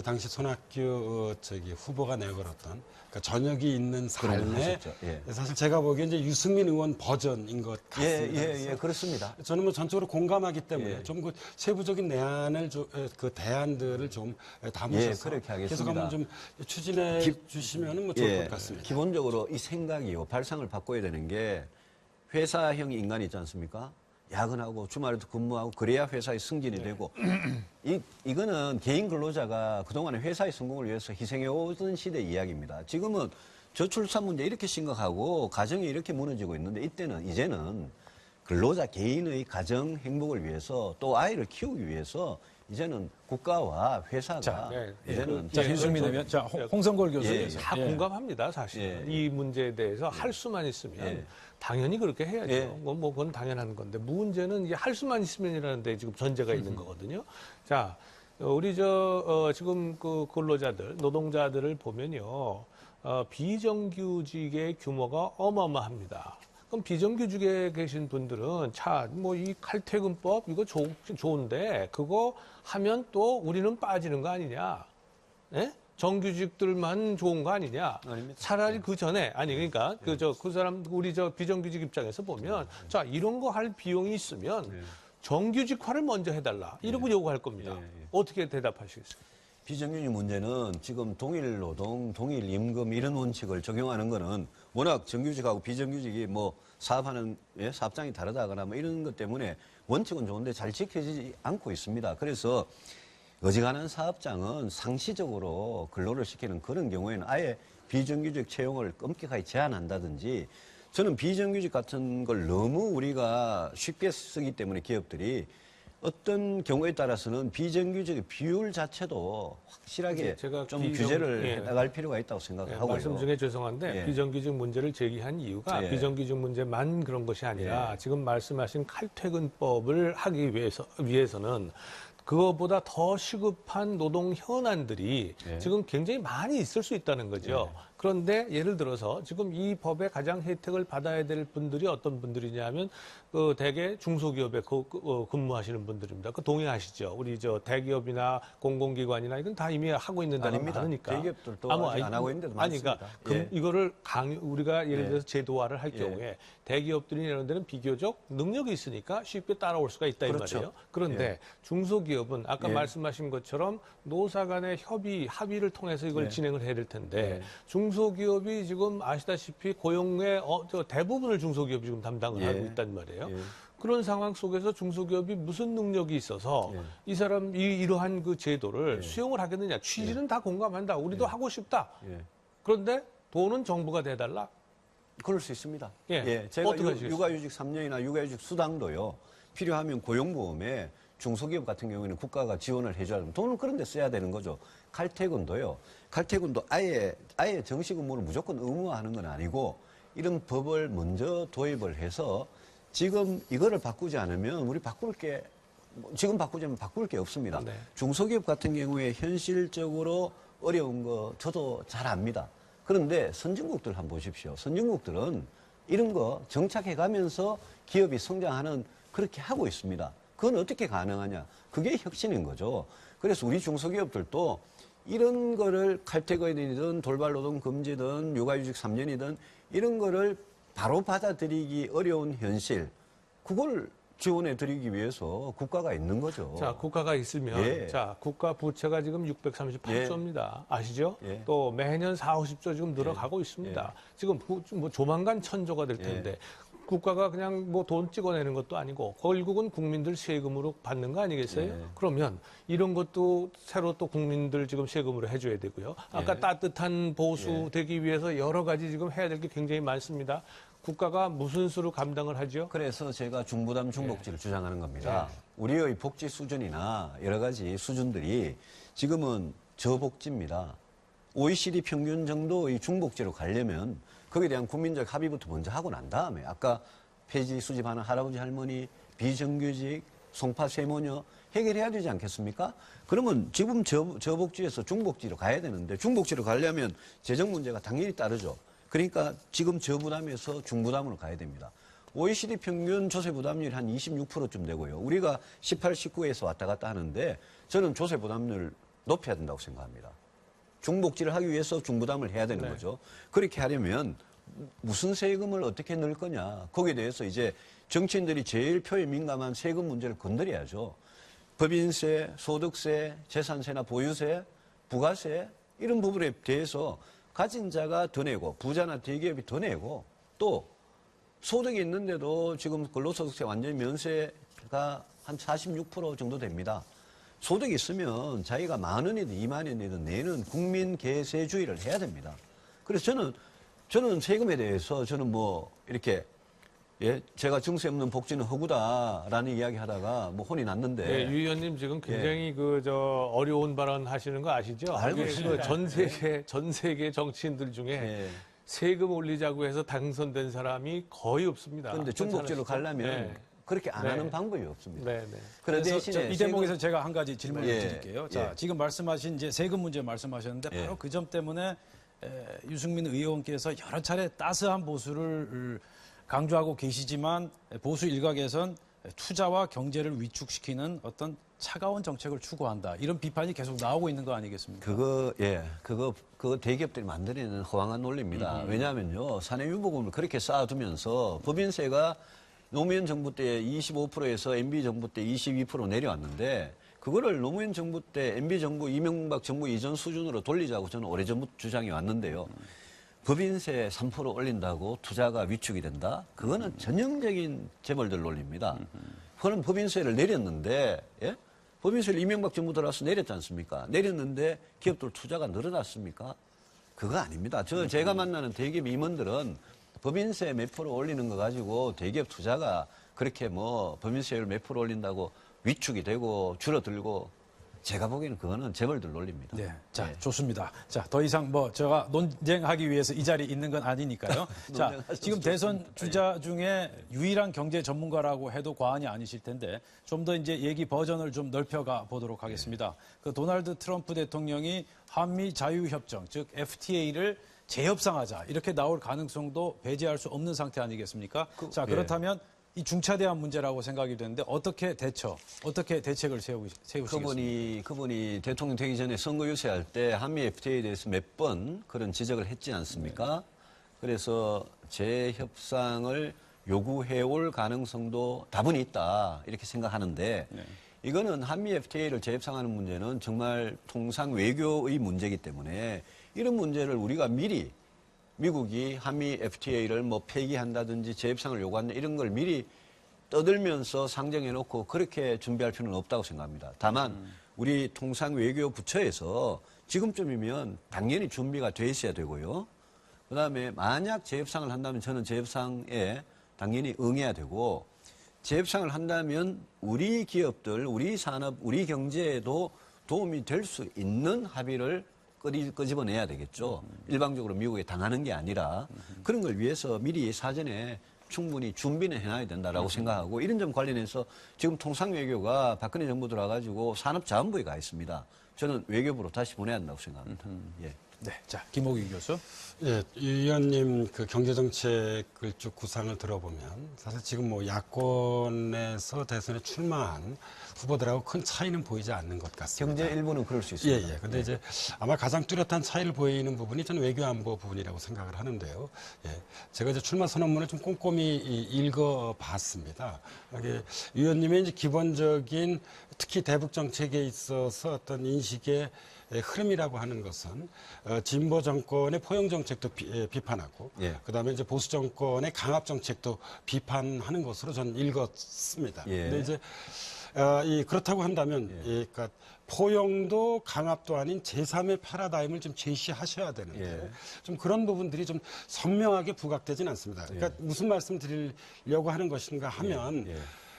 당시 손학규 후보가 내걸었던 그러니까 저녁이 있는 삶에 하셨죠. 예. 사실 제가 보기엔 이제 유승민 의원 버전인 것 같습니다. 예, 그렇습니다. 저는 뭐 전적으로 공감하기 때문에 예. 좀 그 세부적인 내안을 그 대안들을 좀 담으셔서 예, 그렇게 하겠습니다. 계속 한번 좀 추진해 주시면은 뭐 좋을 것 같습니다. 기본적으로 이 생각이요. 발상을 바꿔야 되는 게 회사형 인간이 있지 않습니까? 야근하고 주말에도 근무하고 그래야 회사의 승진이 되고 이거는 개인 근로자가 그동안에 회사의 성공을 위해서 희생해 오던 시대 이야기입니다. 지금은 저출산 문제 이렇게 심각하고 가정이 이렇게 무너지고 있는데 이제는 근로자 개인의 가정 행복을 위해서 또 아이를 키우기 위해서 이제는 국가와 회사가 자, 이제는 자, 유승민 의원, 자, 홍성걸 교수께서. 다 공감합니다, 사실. 예. 이 문제에 대해서 할 수만 있으면 예. 당연히 그렇게 해야죠. 예. 그건 당연한 건데 문제는 이제 할 수만 있으면이라는 데 지금 전제가 있는 거거든요. 자, 우리 지금 그 근로자들, 노동자들을 보면요, 비정규직의 규모가 어마어마합니다. 그럼 비정규직에 계신 분들은 뭐 이 칼퇴근법 이거 좋은데 그거 하면 또 우리는 빠지는 거 아니냐? 예? 정규직들만 좋은 거 아니냐? 아닙니다. 차라리 그 전에 그러니까 그 사람 우리 비정규직 입장에서 보면 자 이런 거 할 비용이 있으면 정규직화를 먼저 해달라 이러고 요구할 겁니다. 어떻게 대답하시겠어요? 비정규직 문제는 지금 동일 노동, 동일 임금 이런 원칙을 적용하는 거는 워낙 정규직하고 비정규직이 뭐 사업하는 사업장이 다르다거나 뭐 이런 것 때문에 원칙은 좋은데 잘 지켜지지 않고 있습니다. 그래서 어지간한 사업장은 상시적으로 근로를 시키는 그런 경우에는 아예 비정규직 채용을 엄격하게 제한한다든지 저는 비정규직 같은 걸 너무 우리가 쉽게 쓰기 때문에 기업들이 어떤 경우에 따라서는 비정규직의 비율 자체도 확실하게 제가 좀 규제를 해나갈 필요가 있다고 생각하고요. 말씀 중에 죄송한데 예. 비정규직 문제를 제기한 이유가 예. 비정규직 문제만 그런 것이 아니라 지금 말씀하신 칼퇴근법을 하기 위해서는 그거보다 더 시급한 노동 현안들이 지금 굉장히 많이 있을 수 있다는 거죠. 그런데 예를 들어서 지금 이 법의 가장 혜택을 받아야 될 분들이 어떤 분들이냐면 대개 중소기업에 근무하시는 분들입니다. 동의하시죠? 우리 대기업이나 공공기관이나 이건 다 이미 하고 있는 데가 아닙니다. 많으니까. 대기업들도 아직 안 하고 있는 데도 많습니다. 그러니까 이거를 우리가 예를 들어서 제도화를 할 예. 경우에 대기업들이 이런 데는 비교적 능력이 있으니까 쉽게 따라올 수가 있다 그렇죠. 이 말이에요. 그런데 중소기업은 아까 예. 말씀하신 것처럼 노사 간의 합의를 통해서 이걸 예. 진행을 해야 될 텐데 중소기업이 지금 아시다시피 고용의 대부분을 중소기업이 지금 담당을 예. 하고 있단 말이에요. 예. 그런 상황 속에서 중소기업이 무슨 능력이 있어서 예. 이 사람 이러한 그 제도를 수용을 하겠느냐. 취지는 다 공감한다. 우리도 하고 싶다. 예. 그런데 돈은 정부가 대달라. 그럴 수 있습니다. 예. 제가 어떻게 하시겠어요? 육아휴직 3년이나 육아휴직 수당도요. 필요하면 고용보험에 중소기업 같은 경우에는 국가가 지원을 해줘야 되는 돈은 그런 데 써야 되는 거죠. 칼퇴근도요. 칼퇴근도 아예 정식 근무를 무조건 의무화하는 건 아니고 이런 법을 먼저 도입을 해서 지금 이거를 바꾸지 않으면 우리 지금 바꾸자면 바꿀 게 없습니다. 네. 중소기업 같은 경우에 현실적으로 어려운 거 저도 잘 압니다. 그런데 선진국들 한번 보십시오. 선진국들은 이런 거 정착해 가면서 기업이 성장하는 그렇게 하고 있습니다. 그건 어떻게 가능하냐? 그게 혁신인 거죠. 그래서 우리 중소기업들도 이런 거를 칼퇴근이든 돌발노동 금지든 육아휴직 3년이든 이런 거를 바로 받아들이기 어려운 현실, 그걸 지원해 드리기 위해서 국가가 있는 거죠. 자, 국가가 있으면, 예. 자, 국가 부채가 지금 638조입니다. 아시죠? 예. 또 매년 40~50조 지금 늘어가고 있습니다. 지금 뭐 조만간 1000조가 될 텐데, 국가가 그냥 뭐 돈 찍어내는 것도 아니고, 결국은 국민들 세금으로 받는 거 아니겠어요? 예. 그러면 이런 것도 새로 또 국민들 지금 세금으로 해줘야 되고요. 아까 따뜻한 보수 되기 위해서 여러 가지 지금 해야 될 게 굉장히 많습니다. 국가가 무슨 수로 감당을 하죠? 그래서 제가 중부담 중복지를 주장하는 겁니다. 우리의 복지 수준이나 여러 가지 수준들이 지금은 저복지입니다. OECD 평균 정도의 중복지로 가려면 거기에 대한 국민적 합의부터 먼저 하고 난 다음에 아까 폐지 수집하는 할아버지 할머니, 비정규직, 송파 세모녀 해결해야 되지 않겠습니까? 그러면 지금 저복지에서 중복지로 가야 되는데 중복지로 가려면 재정 문제가 당연히 따르죠. 그러니까 지금 저부담에서 중부담으로 가야 됩니다. OECD 평균 조세 부담률이 한 26%쯤 되고요. 우리가 18, 19에서 왔다 갔다 하는데 저는 조세 부담률을 높여야 된다고 생각합니다. 중복지를 하기 위해서 중부담을 해야 되는 거죠. 그렇게 하려면 무슨 세금을 어떻게 넣을 거냐. 거기에 대해서 이제 정치인들이 제일 표에 민감한 세금 문제를 건드려야죠. 법인세, 소득세, 재산세나 보유세, 부가세 이런 부분에 대해서 가진 자가 더 내고 부자나 대기업이 더 내고 또 소득이 있는데도 지금 근로소득세 완전히 면세가 한 46% 정도 됩니다. 소득이 있으면 자기가 10,000원이든 20,000원이든 내는 국민 계세주의를 해야 됩니다. 그래서 저는 세금에 대해서 저는 뭐 이렇게 제가 증세 없는 복지는 허구다라는 이야기 하다가 뭐 혼이 났는데. 유 의원님 지금 굉장히 어려운 발언 하시는 거 아시죠? 알고 이게 있습니다. 전 세계 정치인들 중에 예. 세금 올리자고 해서 당선된 사람이 거의 없습니다. 그런데 중복지로 괜찮으시죠? 가려면 그렇게 안 하는 방법이 없습니다. 네, 네. 그런 그래서 대신에 이 대목에서 제가 한 가지 질문을 예. 드릴게요. 자, 예. 지금 말씀하신 이제 세금 문제 말씀하셨는데 바로 예. 그 점 때문에 유승민 의원께서 여러 차례 따스한 보수를 강조하고 계시지만 보수 일각에선 투자와 경제를 위축시키는 어떤 차가운 정책을 추구한다. 이런 비판이 계속 나오고 있는 거 아니겠습니까? 그거 대기업들이 만들어내는 허황한 논리입니다. 왜냐하면요, 사내유보금을 그렇게 쌓아두면서 법인세가 노무현 정부 때 25%에서 MB 정부 때 22% 내려왔는데 그거를 노무현 정부 때 MB 정부, 이명박 정부 이전 수준으로 돌리자고 저는 오래전부터 주장이 왔는데요. 법인세 3% 올린다고 투자가 위축이 된다? 그거는 전형적인 재벌들 논리입니다. 그럼 법인세를 내렸는데, 예? 법인세를 이명박 정부 들어와서 내렸지 않습니까? 내렸는데 기업들 투자가 늘어났습니까? 그거 아닙니다. 제가 만나는 대기업 임원들은 법인세 몇 프로 올리는 거 가지고 대기업 투자가 그렇게 뭐 법인세율 몇 프로 올린다고 위축이 되고 줄어들고 제가 보기에는 그거는 재벌들 논리입니다. 네. 자, 네. 좋습니다. 자, 더 이상 제가 논쟁하기 위해서 이 자리에 있는 건 아니니까요. 자, 논쟁하셔도 지금 대선 좋습니다. 주자 중에 유일한 경제 전문가라고 해도 과언이 아니실 텐데 좀 더 이제 얘기 버전을 좀 넓혀가 보도록 하겠습니다. 그 도널드 트럼프 대통령이 한미 자유협정, 즉 FTA를 재협상하자 이렇게 나올 가능성도 배제할 수 없는 상태 아니겠습니까? 자, 그렇다면 이 중차대한 문제라고 생각이 되는데 어떻게 대책을 세우시겠습니까? 그분이 대통령 되기 전에 선거 유세할 때 한미 FTA에 대해서 몇 번 그런 지적을 했지 않습니까? 그래서 재협상을 요구해올 가능성도 다분히 있다 이렇게 생각하는데 이거는 한미 FTA를 재협상하는 문제는 정말 통상 외교의 문제이기 때문에 이런 문제를 우리가 미리 미국이 한미 FTA를 뭐 폐기한다든지 재협상을 요구한다 이런 걸 미리 떠들면서 상정해놓고 그렇게 준비할 필요는 없다고 생각합니다. 다만 우리 통상 외교 부처에서 지금쯤이면 당연히 준비가 돼 있어야 되고요. 그다음에 만약 재협상을 한다면 저는 재협상에 당연히 응해야 되고 재협상을 한다면 우리 기업들, 우리 산업, 우리 경제에도 도움이 될 수 있는 합의를 끄집어내야 되겠죠. 일방적으로 미국에 당하는 게 아니라 그런 걸 위해서 미리 사전에 충분히 준비는 해놔야 된다라고 생각하고 이런 점 관련해서 지금 통상외교가 박근혜 정부 들어와가지고 산업자원부에 가 있습니다. 저는 외교부로 다시 보내야 한다고 생각합니다. 예. 네, 자 김옥희 교수. 예, 이 의원님 그 경제정책을 쭉 구상을 들어보면 사실 지금 뭐 야권에서 대선에 출마한 후보들하고 큰 차이는 보이지 않는 것 같습니다. 경제 일부는 그럴 수 예, 있습니다. 예. 근데 이제 아마 가장 뚜렷한 차이를 보이는 부분이 저는 외교안보 부분이라고 생각을 하는데요. 예. 제가 이제 출마 선언문을 좀 꼼꼼히 읽어봤습니다. 이게 의원님의 이제 기본적인 특히 대북 정책에 있어서 어떤 인식의 흐름이라고 하는 것은 진보 정권의 포용 정책도 비판하고 예. 그다음에 이제 보수 정권의 강압 정책도 비판하는 것으로 저는 읽었습니다. 예. 근데 이제 그렇다고 한다면 그러니까 포용도 강압도 아닌 제3의 패러다임을 좀 제시하셔야 되는데 좀 그런 부분들이 좀 선명하게 부각되지는 않습니다. 그러니까 무슨 말씀 드리려고 하는 것인가 하면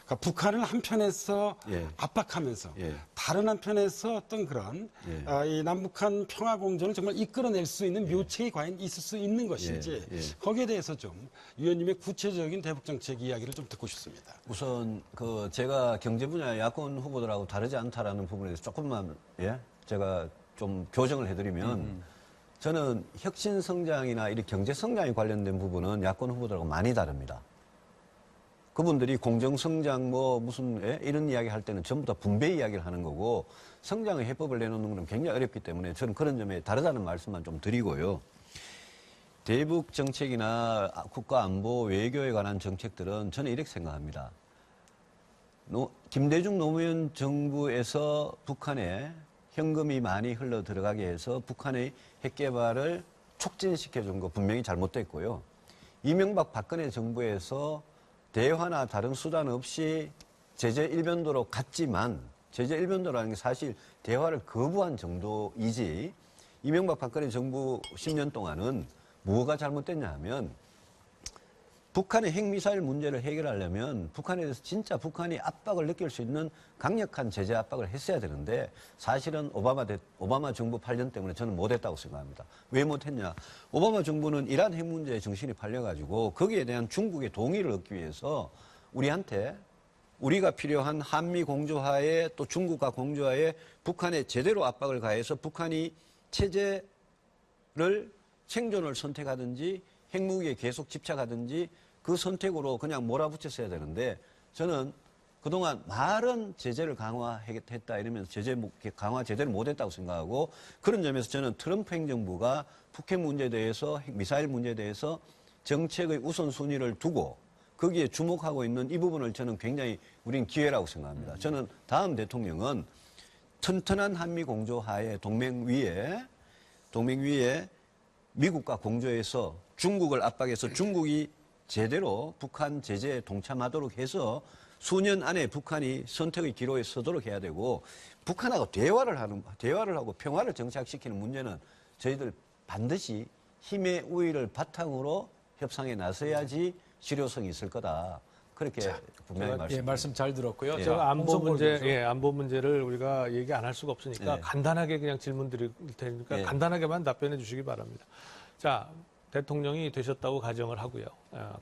그러니까 북한을 한편에서 압박하면서 다른 한편에서 어떤 그런 이 남북한 평화 공존을 정말 이끌어낼 수 있는 묘책이 과연 있을 수 있는 것인지 거기에 대해서 좀 위원님의 구체적인 대북 정책 이야기를 좀 듣고 싶습니다. 우선 그 제가 경제 분야 야권 후보들하고 다르지 않다라는 부분에 대해서 조금만 제가 좀 교정을 해드리면 저는 혁신 성장이나 이 경제 성장에 관련된 부분은 야권 후보들하고 많이 다릅니다. 그분들이 공정성장 이런 이야기 할 때는 전부 다 분배 이야기를 하는 거고 성장의 해법을 내놓는 건 굉장히 어렵기 때문에 저는 그런 점에 다르다는 말씀만 좀 드리고요. 대북 정책이나 국가 안보 외교에 관한 정책들은 저는 이렇게 생각합니다. 김대중 노무현 정부에서 북한에 현금이 많이 흘러 들어가게 해서 북한의 핵 개발을 촉진시켜준 거 분명히 잘못됐고요. 이명박 박근혜 정부에서 대화나 다른 수단 없이 제재 일변도로 갔지만 제재 일변도라는 게 사실 대화를 거부한 정도이지 이명박 박근혜 정부 10년 동안은 뭐가 잘못됐냐 하면 북한의 핵미사일 문제를 해결하려면 북한에 대해서 진짜 북한이 압박을 느낄 수 있는 강력한 제재 압박을 했어야 되는데 사실은 오바마 정부 8년 때문에 저는 못했다고 생각합니다. 왜 못했냐? 오바마 정부는 이란 핵 문제에 정신이 팔려가지고 거기에 대한 중국의 동의를 얻기 위해서 우리한테 우리가 필요한 한미 공조하에 또 중국과 공조하에 북한에 제대로 압박을 가해서 북한이 체제를 생존을 선택하든지 핵무기에 계속 집착하든지 그 선택으로 그냥 몰아붙였어야 되는데 저는 그동안 말은 제재를 강화했다 이러면서 제재 강화 제대로 못했다고 생각하고 그런 점에서 저는 트럼프 행정부가 북핵 문제에 대해서 핵 미사일 문제에 대해서 정책의 우선순위를 두고 거기에 주목하고 있는 이 부분을 저는 굉장히 우린 기회라고 생각합니다. 저는 다음 대통령은 튼튼한 한미 공조하에 동맹 위에 미국과 공조해서 중국을 압박해서 중국이 제대로 북한 제재에 동참하도록 해서 수년 안에 북한이 선택의 기로에 서도록 해야 되고 북한하고 대화를 하고 평화를 정착시키는 문제는 저희들 반드시 힘의 우위를 바탕으로 협상에 나서야지 실효성이 있을 거다. 그렇게 분명히 말씀드립니다. 말씀 잘 들었고요. 제가 안보 문제를 우리가 얘기 안 할 수가 없으니까 간단하게 그냥 질문 드릴 테니까 간단하게만 답변해 주시기 바랍니다. 자, 대통령이 되셨다고 가정을 하고요.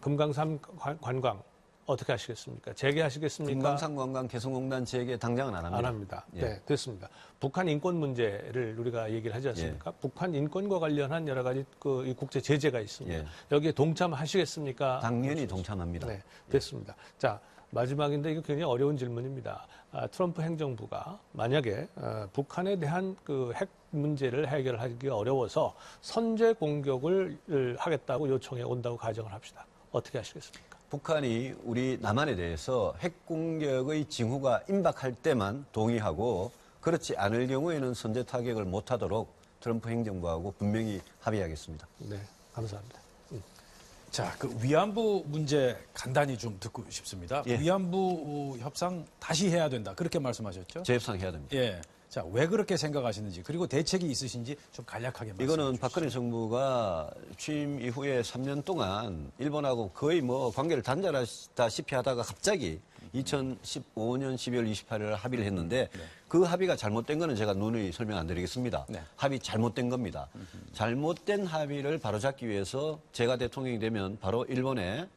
금강산 관광 어떻게 하시겠습니까? 재개하시겠습니까? 금강산 관광 개성공단 재개 당장은 안 합니다. 안 합니다. 네, 됐습니다. 북한 인권 문제를 우리가 얘기를 하지 않습니까? 북한 인권과 관련한 여러 가지 이 국제 제재가 있습니다. 여기에 동참하시겠습니까? 당연히 동참합니다. 네, 됐습니다. 자, 마지막인데 이거 굉장히 어려운 질문입니다. 트럼프 행정부가 만약에 북한에 대한 그 핵 문제를 해결하기 어려워서 선제 공격을 하겠다고 요청해 온다고 가정을 합시다. 어떻게 하시겠습니까? 북한이 우리 남한에 대해서 핵 공격의 징후가 임박할 때만 동의하고 그렇지 않을 경우에는 선제 타격을 못하도록 트럼프 행정부하고 분명히 합의하겠습니다. 네, 감사합니다. 자, 그 위안부 문제 간단히 좀 듣고 싶습니다. 위안부 협상 다시 해야 된다. 그렇게 말씀하셨죠? 재협상해야 됩니다. 자, 왜 그렇게 생각하시는지 그리고 대책이 있으신지 좀 간략하게 말씀해 주시죠. 이거는 박근혜 정부가 취임 이후에 3년 동안 일본하고 거의 관계를 단절하다시피 하다가 갑자기 2015년 12월 28일 합의를 했는데 그 합의가 잘못된 거는 제가 누누이 설명 안 드리겠습니다. 합의 잘못된 겁니다. 잘못된 합의를 바로잡기 위해서 제가 대통령이 되면 바로 일본에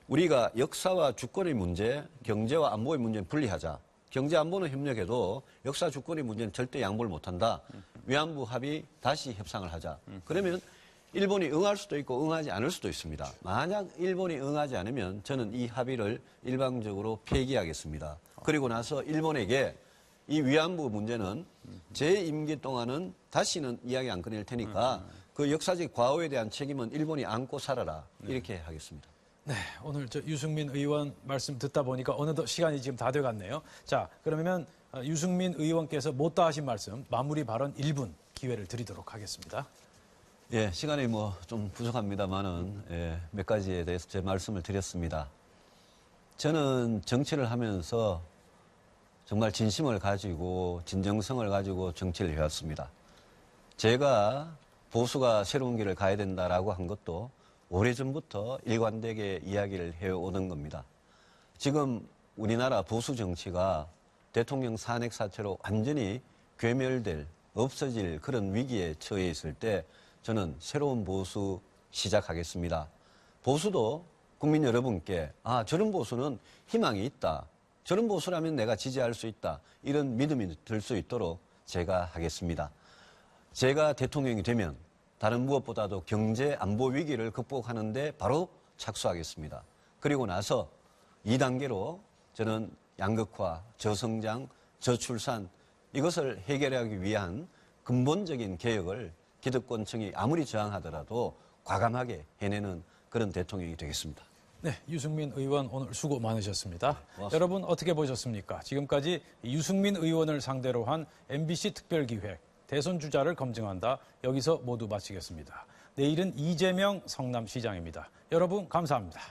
우리가 역사와 주권의 문제, 경제와 안보의 문제는 분리하자. 경제 안보는 협력해도 역사 주권의 문제는 절대 양보를 못한다. 위안부 합의 다시 협상을 하자. 그러면 일본이 응할 수도 있고 응하지 않을 수도 있습니다. 만약 일본이 응하지 않으면 저는 이 합의를 일방적으로 폐기하겠습니다. 그리고 나서 일본에게 이 위안부 문제는 제 임기 동안은 다시는 이야기 안 꺼낼 테니까 그 역사적 과오에 대한 책임은 일본이 안고 살아라. 이렇게 하겠습니다. 네, 오늘 유승민 의원 말씀 듣다 보니까 어느덧 시간이 지금 다 돼갔네요. 자, 그러면 유승민 의원께서 못다 하신 말씀 마무리 발언 1분 기회를 드리도록 하겠습니다. 예, 시간이 뭐 좀 부족합니다만은 몇 가지에 대해서 제 말씀을 드렸습니다. 저는 정치를 하면서 정말 진심을 가지고 진정성을 가지고 정치를 해왔습니다. 제가 보수가 새로운 길을 가야 된다라고 한 것도 오래전부터 일관되게 이야기를 해오던 겁니다. 지금 우리나라 보수 정치가 대통령 산핵 사태로 완전히 괴멸될, 없어질 그런 위기에 처해 있을 때 저는 새로운 보수 시작하겠습니다. 보수도 국민 여러분께 저런 보수는 희망이 있다. 저런 보수라면 내가 지지할 수 있다. 이런 믿음이 들 수 있도록 제가 하겠습니다. 제가 대통령이 되면 다른 무엇보다도 경제 안보 위기를 극복하는 데 바로 착수하겠습니다. 그리고 나서 2단계로 저는 양극화, 저성장, 저출산 이것을 해결하기 위한 근본적인 개혁을 기득권층이 아무리 저항하더라도 과감하게 해내는 그런 대통령이 되겠습니다. 네, 유승민 의원 오늘 수고 많으셨습니다. 고맙습니다. 여러분 어떻게 보셨습니까? 지금까지 유승민 의원을 상대로 한 MBC 특별기획 대선 주자를 검증한다. 여기서 모두 마치겠습니다. 내일은 이재명 성남시장입니다. 여러분 감사합니다.